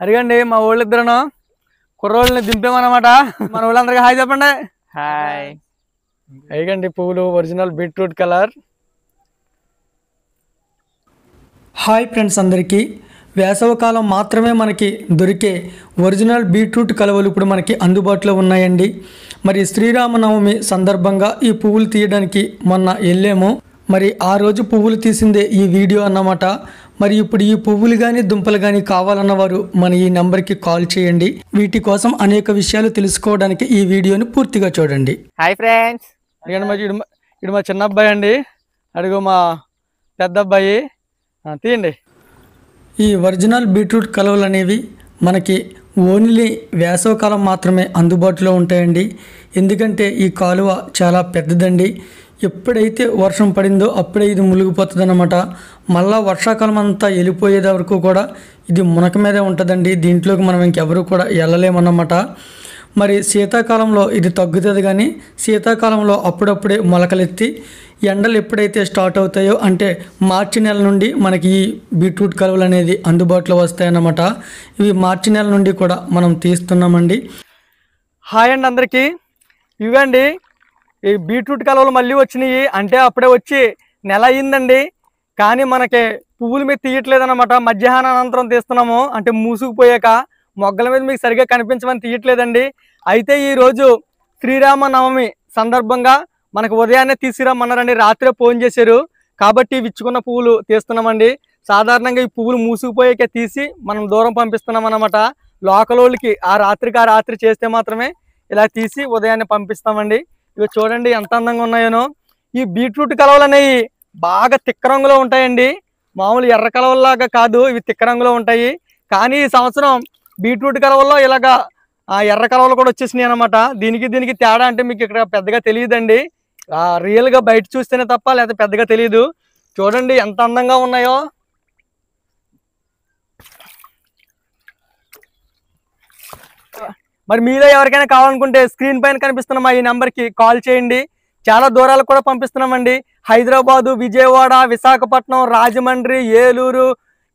అడిగండి మా వాళ్ళిద్దరును కుర్రోళ్ళని దింపామన్నమాట. మన వాళ్ళందరికీ హాయ్ చెప్పండి. హాయ్. అడిగండి పువ్వులు original beetroot colour. Hi friends, అందరికీ వేసవకాలం మాత్రమే మనకి దొరికే ఒరిజినల్ బీట్రూట్ కలువలు ఇప్పుడు మనకి అందుబాటులో ఉన్నాయండి. మరి శ్రీరామనవమి సందర్భంగా ఈ పువ్వులు తీయడానికి మొన్న వెళ్ళాము. మరి ఆ రోజు పువ్వులు తీసిందే ఈ వీడియో అన్నమాట. మరి ఇప్పుడు ఈ పువ్వులు కానీ దుంపలు కానీ కావాలన్న వారు మన ఈ నెంబర్కి కాల్ చేయండి. వీటి కోసం అనేక విషయాలు తెలుసుకోవడానికి ఈ వీడియోని పూర్తిగా చూడండి. Hi friends. అడిగండి ఇడు మా చిన్న అబ్బాయి అండి. అడుగు మా పెద్ద అబ్బాయి. తీయండి. ఈ ఒరిజినల్ బీట్రూట్ కలువలు అనేవి మనకి ఓన్లీ వేసవకాలం మాత్రమే అందుబాటులో ఉంటాయండి. ఎందుకంటే ఈ కాలువ చాలా పెద్దదండి. ఎప్పుడైతే వర్షం పడిందో అప్పుడే ఇది మునిగిపోతుంది అన్నమాట. మళ్ళా వర్షాకాలం అంతా వెళ్ళిపోయేది వరకు కూడా ఇది మునక మీదే ఉంటుందండి. దీంట్లోకి మనం ఇంకెవరు కూడా వెళ్ళలేమన్నమాట. మరి శీతాకాలంలో ఇది తగ్గుతుంది, కానీ శీతాకాలంలో అప్పుడప్పుడే మొలకలెత్తి ఎండలు ఎప్పుడైతే స్టార్ట్ అవుతాయో అంటే మార్చి నెల నుండి మనకి ఈ బీట్రూట్ కలువలు అనేది అందుబాటులో వస్తాయన్నమాట. ఇవి మార్చి నెల నుండి కూడా మనం తీస్తున్నామండి. హాయ్ అండి అందరికీ. ఇవండి ఈ బీట్రూట్ కలువలు మళ్ళీ వచ్చినాయి. అంటే అప్పుడే వచ్చి నెల అయ్యిందండి, కానీ మనకి పువ్వుల మీద తీయట్లేదు అనమాట. మధ్యాహ్నం అనంతరం తీస్తున్నాము, అంటే మూసుకుపోయాక మొగ్గల మీద మీకు సరిగ్గా కనిపించమని తీయట్లేదండి. అయితే ఈరోజు శ్రీరామనవమి సందర్భంగా మనకు ఉదయాన్నే తీసుకురమ్మన్నారండి. రాత్రే ఫోన్ చేశారు, కాబట్టి విచ్చుకున్న పువ్వులు తీస్తున్నామండి. సాధారణంగా ఈ పువ్వులు మూసుకుపోయాక తీసి మనం దూరం పంపిస్తున్నాం అన్నమాట. లోకల్ వాళ్ళకి ఆ రాత్రి చేస్తే మాత్రమే ఇలా తీసి ఉదయాన్నే పంపిస్తామండి. ఇవి చూడండి ఎంత అందంగా ఉన్నాయోనో. ఈ బీట్రూట్ కలువలు అనేవి బాగా తిక్క రంగులో ఉంటాయండి. మామూలు ఎర్ర కలువల్లాగా కాదు, ఇవి తిక్క రంగులో ఉంటాయి. కానీ ఈ సంవత్సరం బీట్రూట్ కలువల్లో ఇలాగా ఎర్ర కలువలు కూడా వచ్చేసినాయి అనమాట. దీనికి తేడా అంటే మీకు ఇక్కడ పెద్దగా తెలియదండి. రియల్గా బయట చూస్తేనే తప్ప లేకపోతే పెద్దగా తెలియదు. చూడండి ఎంత అందంగా ఉన్నాయో. మరి మీలో ఎవరికైనా కావాలనుకుంటే స్క్రీన్ పైన కనిపిస్తున్న ఈ నెంబర్కి కాల్ చేయండి. చాలా దూరాలకు కూడా పంపిస్తున్నామండి. హైదరాబాదు, విజయవాడ, విశాఖపట్నం, రాజమండ్రి, ఏలూరు,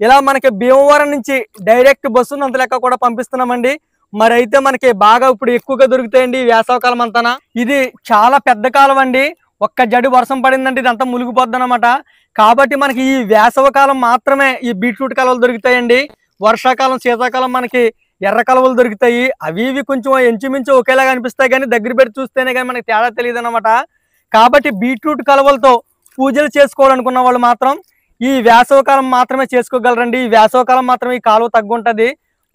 ఇలా మనకి భీమవరం నుంచి డైరెక్ట్ బస్సు ఉన్నంత లెక్క కూడా పంపిస్తున్నామండి. మరి అయితే మనకి బాగా ఇప్పుడు ఎక్కువగా దొరుకుతాయండి వేసవకాలం అంతా. ఇది చాలా పెద్ద కాలం అండి. ఒక్క జడి వర్షం పడిందంటే ఇదంతా మునిగిపోద్ది అనమాట. కాబట్టి మనకి ఈ వేసవకాలం మాత్రమే ఈ బీట్రూట్ కలువలు దొరుకుతాయండి. వర్షాకాలం, శీతాకాలం మనకి ఎర్ర కలువలు దొరుకుతాయి. అవి కొంచెం ఎంచుమించు ఒకేలాగా అనిపిస్తాయి, కానీ దగ్గర పెట్టి చూస్తేనే కానీ మనకి తేడా తెలియదు అనమాట. కాబట్టి బీట్రూట్ కలువలతో పూజలు చేసుకోవాలనుకున్న వాళ్ళు మాత్రం ఈ వేసవకాలం మాత్రమే చేసుకోగలరండి. ఈ వేసవకాలం మాత్రమే ఈ కాలువ తగ్గుంటుంది.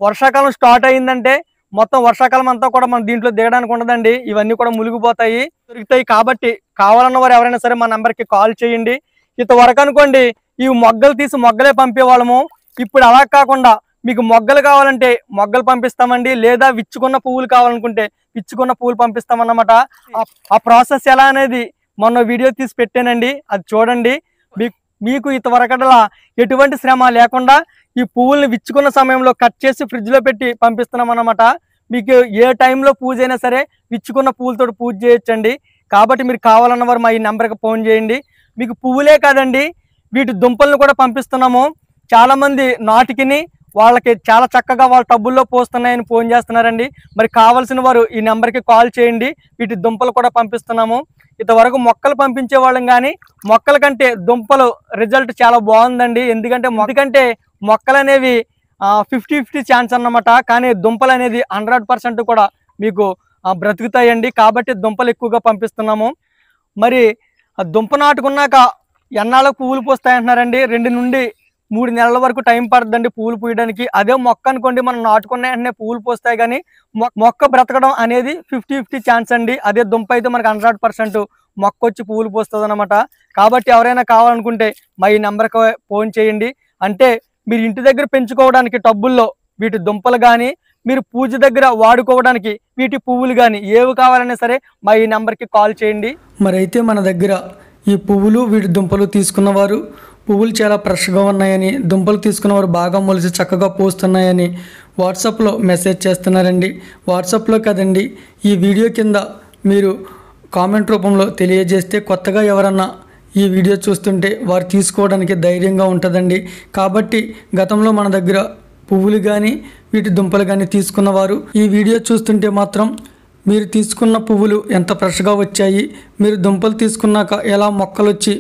వర్షాకాలం స్టార్ట్ అయిందంటే మొత్తం వర్షాకాలం అంతా కూడా మనం దీంట్లో దిగడానికి ఉండదండి. ఇవన్నీ కూడా మునిగిపోతాయి, దొరుకుతాయి. కాబట్టి కావాలన్న వారు ఎవరైనా సరే మా నెంబర్కి కాల్ చేయండి. ఇంతవరకు అనుకోండి ఈ మొగ్గలు తీసి మొగ్గలే పంపేవాళ్ళము. ఇప్పుడు అలా కాకుండా మీకు మొగ్గలు కావాలంటే మొగ్గలు పంపిస్తామండి, లేదా విచ్చుకున్న పువ్వులు కావాలనుకుంటే విచ్చుకున్న పువ్వులు పంపిస్తామన్నమాట. ఆ ప్రాసెస్ ఎలా అనేది మొన్న వీడియో తీసి పెట్టానండి, అది చూడండి. మీకు ఇంతవరకలా ఎటువంటి శ్రమ లేకుండా ఈ పువ్వుల్ని విచ్చుకున్న సమయంలో కట్ చేసి ఫ్రిడ్జ్లో పెట్టి పంపిస్తున్నాం అన్నమాట. మీకు ఏ టైంలో పూజ అయినా సరే విచ్చుకున్న పువ్వులతో పూజ చేయొచ్చండి. కాబట్టి మీరు కావాలన్న వారు మా ఈ నెంబర్కి ఫోన్ చేయండి. మీకు పువ్వులే కాదండి, వీటి దుంపలను కూడా పంపిస్తున్నాము. చాలామంది నాటికిని వాళ్ళకి చాలా చక్కగా వాళ్ళ టబ్బుల్లో పోస్తున్నాయని ఫోన్ చేస్తున్నారండి. మరి కావాల్సిన వారు ఈ నెంబర్కి కాల్ చేయండి. వీటి దుంపలు కూడా పంపిస్తున్నాము. ఇంతవరకు మొక్కలు పంపించే వాళ్ళం, కానీ మొక్కల కంటే దుంపలు రిజల్ట్ చాలా బాగుందండి. ఎందుకంటే మొక్కలు అనేవి 50-50 ఛాన్స్ అన్నమాట, కానీ దుంపలు అనేది 100% కూడా మీకు బ్రతుకుతాయండి. కాబట్టి దుంపలు ఎక్కువగా పంపిస్తున్నాము. మరి దుంప నాటుకున్నాక ఎన్నాళ్ళకు పువ్వులు పోస్తాయంటున్నారండి. 2 నుండి 3 నెలల వరకు టైం పడుతుందండి పువ్వులు పూయడానికి. అదే మొక్క అనుకోండి, మనం నాటుకున్న వెంటనే పువ్వులు పోస్తాయి, కానీ మొక్క బ్రతకడం అనేది 50-50 ఛాన్స్ అండి. అదే దుంప అయితే మనకు 100% మొక్క వచ్చి పువ్వులు పోస్తుంది అనమాట. కాబట్టి ఎవరైనా కావాలనుకుంటే మా ఈ నెంబర్కి ఫోన్ చేయండి. అంటే మీరు ఇంటి దగ్గర పెంచుకోవడానికి టబ్బుల్లో వీటి దుంపలు కానీ, మీరు పూజ దగ్గర వాడుకోవడానికి వీటి పువ్వులు కానీ ఏవి కావాలన్నా సరే మా ఈ నెంబర్కి కాల్ చేయండి. మరి అయితే మన దగ్గర ఈ పువ్వులు వీటి దుంపలు తీసుకున్నవారు పువ్వులు చాలా ఫ్రెష్గా ఉన్నాయని, దుంపలు తీసుకున్నవారు బాగా మొలిసి చక్కగా పోస్తున్నాయని వాట్సాప్లో మెసేజ్ చేస్తున్నారండి. వాట్సాప్లో కదండి, ఈ వీడియో కింద మీరు కామెంట్ రూపంలో తెలియజేస్తే కొత్తగా ఎవరన్నా ఈ వీడియో చూస్తుంటే వారు తీసుకోవడానికి ధైర్యంగా ఉంటుందండి. కాబట్టి గతంలో మన దగ్గర పువ్వులు కానీ వీటి దుంపలు కానీ తీసుకున్నవారు ఈ వీడియో చూస్తుంటే మాత్రం మీరు తీసుకున్న పువ్వులు ఎంత ఫ్రెష్గా వచ్చాయి, మీరు దుంపలు తీసుకున్నాక ఎలా మొక్కలు వచ్చి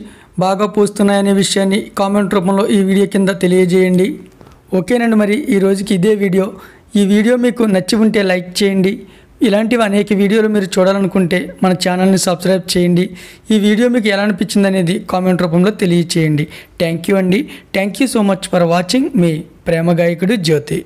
బాగా పూస్తున్నాయనే విషయాన్ని కామెంట్ రూపంలో ఈ వీడియో కింద తెలియజేయండి. ఓకేనండి, మరి ఈ రోజుకి ఇదే వీడియో. ఈ వీడియో మీకు నచ్చి ఉంటే లైక్ చేయండి. ఇలాంటివి అనేక వీడియోలు మీరు చూడాలనుకుంటే మన ఛానల్ని సబ్స్క్రైబ్ చేయండి. ఈ వీడియో మీకు ఎలా అనిపించింది అనేది కామెంట్ రూపంలో తెలియచేయండి. థ్యాంక్ యూ అండి. Thank you so much for watching. మీ ప్రేమ గాయకుడు జ్యోతి.